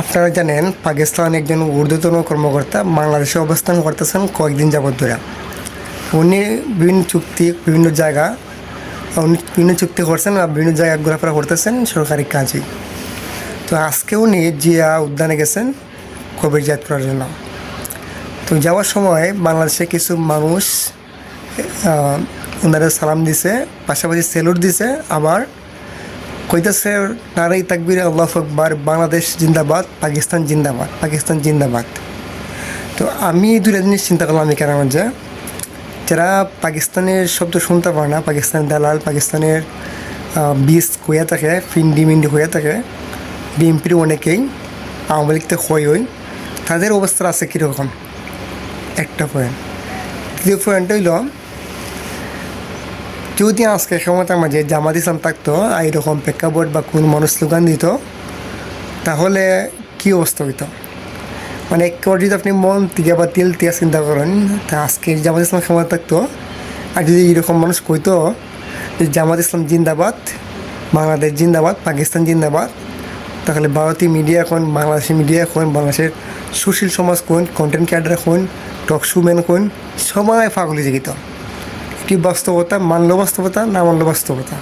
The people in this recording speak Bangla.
আপনারা জানেন পাকিস্তান একজন ঊর্ধ্বতন কর্মকর্তা বাংলাদেশে অবস্থান করতেছেন কয়েকদিন যাবৎ ধরে। উনি বিভিন্ন চুক্তি বিভিন্ন জায়গা উনি বিভিন্ন চুক্তি করছেন বা বিভিন্ন জায়গায় ঘোরাফেরা করতেছেন সরকারি কাজে। তো আজকে উনি জিয়া উদ্যানে গেছেন কবির জাত করার জন্য। তো যাওয়ার সময় বাংলাদেশে কিছু মানুষ ওনাদের সালাম দিছে, পাশাপাশি সেলুট দিছে, আবার কইতেছে নারাই তাকবীর আল্লাহু আকবার, বাংলাদেশ জিন্দাবাদ, পাকিস্তান জিন্দাবাদ, পাকিস্তান জিন্দাবাদ। তো আমি দুটো জিনিস চিন্তা করলাম এখানে মধ্যে, যারা পাকিস্তানের শব্দ শুনতে পারে না, পাকিস্তানের দালাল, পাকিস্তানের বীজ হয়ে থাকে, ফিন্ডি মিন্ডি হয়ে থাকে, বিএনপির অনেকেই আওয়ামী লীগতে হই তাদের অবস্থা আছে কীরকম, একটা পয়েন্ট। দ্বিতীয় পয়েন্ট হইল, যদি আজকে ক্ষমতার মাঝে জামাত ইসলাম থাকতো এইরকম প্রেক্ষাপট বা কোন মানুষ স্লোগান দিত, তাহলে কী অবস্থা হইতো। মানে একবার যদি আপনি মন থেকে বা তিল তিয়া চিন্তা করেন, তা আজকে জামাত ইসলাম ক্ষমতা থাকতো, আর যদি এইরকম মানুষ কইতো যে জামাত ইসলাম জিন্দাবাদ, বাংলাদেশ জিন্দাবাদ, পাকিস্তান জিন্দাবাদ, তাহলে ভারতীয় মিডিয়া এখন, বাংলাদেশি মিডিয়া এখন, বাংলাদেশের সুশীল সমাজ কোন, কন্টেন্ট ক্রিয়েটার এখন, টক শো ম্যান কোন, সবাই পাগল হয়ে যেত। কি বাস্তবতা, মানল বাস্তবতা, না মানল বাস্তবতা।